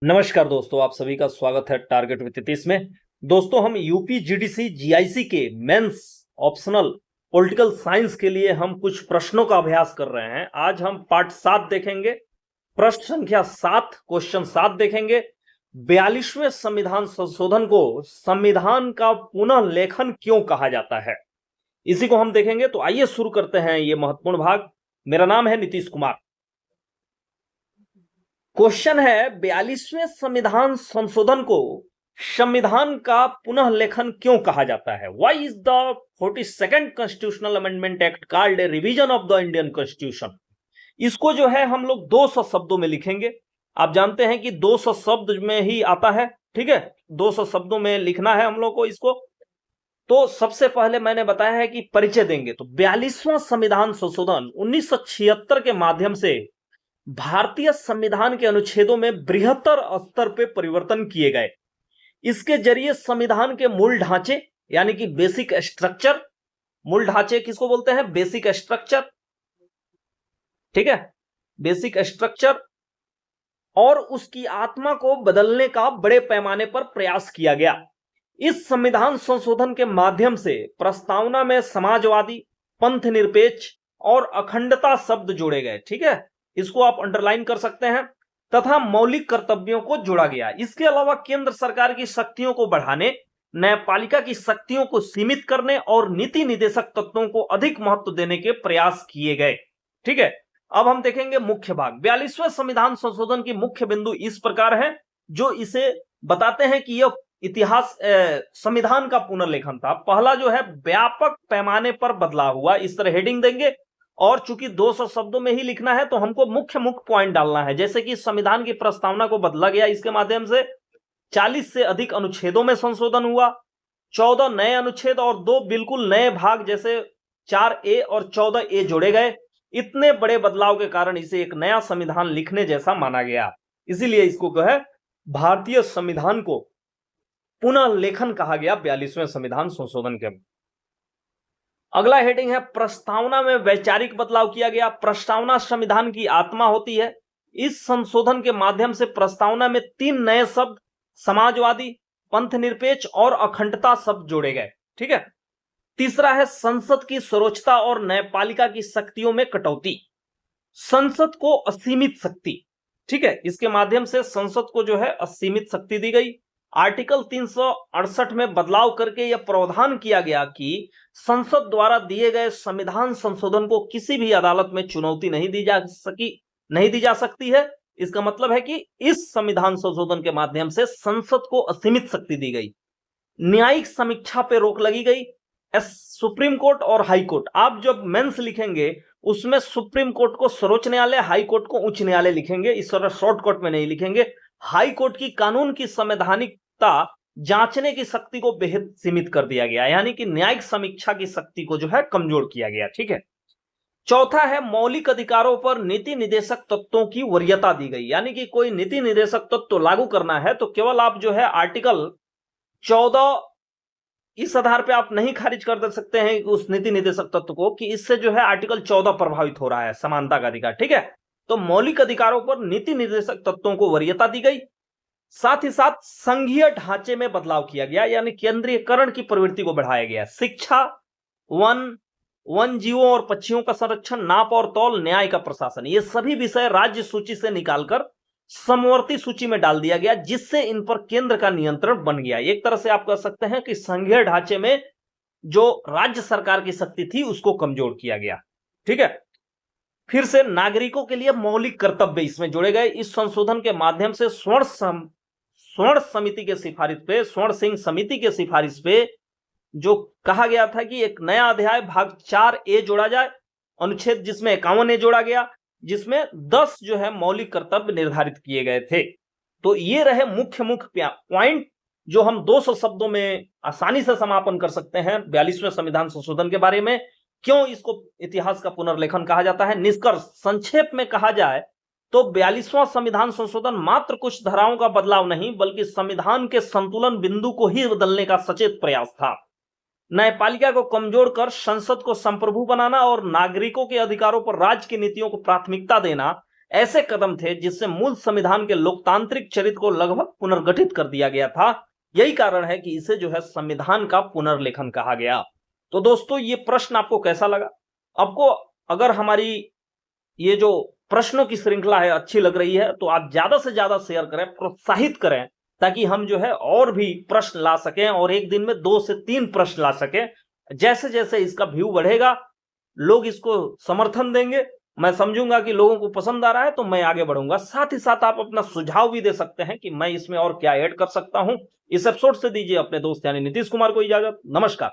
नमस्कार दोस्तों, आप सभी का स्वागत है टारगेट विथ नीतीश में। दोस्तों, हम यूपी जीडीसी जीआईसी के मेंस ऑप्शनल पॉलिटिकल साइंस के लिए हम कुछ प्रश्नों का अभ्यास कर रहे हैं। आज हम पार्ट 7 देखेंगे, प्रश्न संख्या 7, क्वेश्चन 7 देखेंगे। 42वें संविधान संशोधन को संविधान का पुनः लेखन क्यों कहा जाता है, इसी को हम देखेंगे। तो आइए शुरू करते हैं ये महत्वपूर्ण भाग। मेरा नाम है नीतीश कुमार। क्वेश्चन है, 42वें संविधान संशोधन को संविधान का पुनः लेखन क्यों कहा जाता है? Why is the 42nd constitutional amendment act called a revision of the Indian constitution? इसको जो है हम लोग 200 शब्दों में लिखेंगे। आप जानते हैं कि 200 शब्द में ही आता है, ठीक है। 200 शब्दों में लिखना है हम लोग को इसको। तो सबसे पहले मैंने बताया है कि परिचय देंगे। तो 42वां संविधान संशोधन 1976 के माध्यम से भारतीय संविधान के अनुच्छेदों में बृहत्तर स्तर पे परिवर्तन किए गए। इसके जरिए संविधान के मूल ढांचे यानी कि बेसिक स्ट्रक्चर, मूल ढांचे किसको बोलते हैं? बेसिक स्ट्रक्चर, ठीक है, बेसिक स्ट्रक्चर, और उसकी आत्मा को बदलने का बड़े पैमाने पर प्रयास किया गया। इस संविधान संशोधन के माध्यम से प्रस्तावना में समाजवादी, पंथ निरपेक्ष और अखंडता शब्द जोड़े गए, ठीक है, इसको आप अंडरलाइन कर सकते हैं, तथा मौलिक कर्तव्यों को जोड़ा गया। इसके अलावा केंद्र सरकार की शक्तियों को बढ़ाने, न्यायपालिका की शक्तियों को सीमित करने और नीति निर्देशक तत्वों को अधिक महत्व देने के प्रयास किए गए, ठीक है। अब हम देखेंगे मुख्य भाग। 42वें संविधान संशोधन की मुख्य बिंदु इस प्रकार है, जो इसे बताते हैं कि यह इतिहास संविधान का पुनर्लेखन था। पहला जो है, व्यापक पैमाने पर बदलाव हुआ, इस तरह हेडिंग देंगे। और चूंकि 200 शब्दों में ही लिखना है तो हमको मुख्य पॉइंट डालना है, जैसे कि संविधान की प्रस्तावना को बदला गया, इसके माध्यम से 40 से अधिक अनुच्छेदों में संशोधन हुआ, 14 नए अनुच्छेद और 2 बिल्कुल नए भाग जैसे 4A और 14A जोड़े गए। इतने बड़े बदलाव के कारण इसे एक नया संविधान लिखने जैसा माना गया, इसीलिए इसको जो है भारतीय संविधान को पुनः लेखन कहा गया 42वें संविधान संशोधन के। अगला हेडिंग है, प्रस्तावना में वैचारिक बदलाव किया गया। प्रस्तावना संविधान की आत्मा होती है। इस संशोधन के माध्यम से प्रस्तावना में 3 नए शब्द, समाजवादी, पंथ निरपेक्ष और अखंडता शब्द जोड़े गए, ठीक है। तीसरा है, संसद की सर्वोच्चता और न्यायपालिका की शक्तियों में कटौती। संसद को असीमित शक्ति, ठीक है, इसके माध्यम से संसद को जो है असीमित शक्ति दी गई। आर्टिकल 368 में बदलाव करके यह प्रावधान किया गया कि संसद द्वारा दिए गए संविधान संशोधन को किसी भी अदालत में चुनौती नहीं दी जा सकती है। इसका मतलब है कि इस संविधान संशोधन के माध्यम से संसद को असीमित शक्ति दी गई। न्यायिक समीक्षा पे रोक लगी गई। सुप्रीम कोर्ट और हाई कोर्ट, आप जब मेंस लिखेंगे उसमें सुप्रीम कोर्ट को सर्वोच्च न्यायालय, हाई कोर्ट को उच्च न्यायालय लिखेंगे, इस तरह शॉर्टकट में नहीं लिखेंगे। हाई कोर्ट की कानून की संवैधानिकता जांचने की शक्ति को बेहद सीमित कर दिया गया, यानी कि न्यायिक समीक्षा की शक्ति को जो है कमजोर किया गया, ठीक है। चौथा है, मौलिक अधिकारों पर नीति निर्देशक तत्वों की वरीयता दी गई, यानी कि कोई नीति निर्देशक तत्व लागू करना है तो केवल आप जो है आर्टिकल 14 इस आधार पे आप नहीं खारिज कर दे सकते हैं उस नीति निर्देशक तत्व को कि इससे जो है आर्टिकल 14 प्रभावित हो रहा है, समानता का अधिकार, ठीक है। तो मौलिक अधिकारों पर नीति निर्देशक तत्वों को वरीयता दी गई। साथ ही साथ संघीय ढांचे में बदलाव किया गया, यानी केंद्रीयकरण की प्रवृत्ति को बढ़ाया गया। शिक्षा, वन जीवों और पक्षियों का संरक्षण, नाप और तौल, न्याय का प्रशासन, ये सभी विषय राज्य सूची से निकालकर समवर्ती सूची में डाल दिया गया, जिससे इन पर केंद्र का नियंत्रण बन गया। एक तरह से आप कह सकते हैं कि संघीय ढांचे में जो राज्य सरकार की शक्ति थी उसको कमजोर किया गया, ठीक है। फिर से नागरिकों के लिए मौलिक कर्तव्य इसमें जोड़े गए। इस संशोधन के माध्यम से स्वर्ण सिंह समिति के सिफारिश पे जो कहा गया था कि एक नया अध्याय भाग 4A जोड़ा जाए, अनुच्छेद जिसमें 51A जोड़ा गया, जिसमें 10 जो है मौलिक कर्तव्य निर्धारित किए गए थे। तो ये रहे मुख्य पॉइंट जो हम 200 शब्दों में आसानी से समापन कर सकते हैं 42वें संविधान संशोधन के बारे में। क्यों इसको इतिहास का पुनर्लेखन कहा जाता है? निष्कर्ष संक्षेप में कहा जाए तो 42वां संविधान संशोधन मात्र कुछ धाराओं का बदलाव नहीं, बल्कि संविधान के संतुलन बिंदु को ही बदलने का सचेत प्रयास था। न्यायपालिका को कमजोर कर संसद को संप्रभु बनाना और नागरिकों के अधिकारों पर राज्य की नीतियों को प्राथमिकता देना, ऐसे कदम थे जिससे मूल संविधान के लोकतांत्रिक चरित्र को लगभग पुनर्गठित कर दिया गया था। यही कारण है कि इसे जो है संविधान का पुनर्लेखन कहा गया। तो दोस्तों, ये प्रश्न आपको कैसा लगा? आपको अगर हमारी ये जो प्रश्नों की श्रृंखला है अच्छी लग रही है तो आप ज्यादा से ज्यादा शेयर करें, प्रोत्साहित करें, ताकि हम जो है और भी प्रश्न ला सकें और एक दिन में 2 से 3 प्रश्न ला सकें। जैसे जैसे इसका व्यू बढ़ेगा, लोग इसको समर्थन देंगे, मैं समझूंगा कि लोगों को पसंद आ रहा है, तो मैं आगे बढ़ूंगा। साथ ही साथ आप अपना सुझाव भी दे सकते हैं कि मैं इसमें और क्या ऐड कर सकता हूं। इस एपिसोड से दीजिए अपने दोस्त यानी नीतीश कुमार को इजाजत। नमस्कार।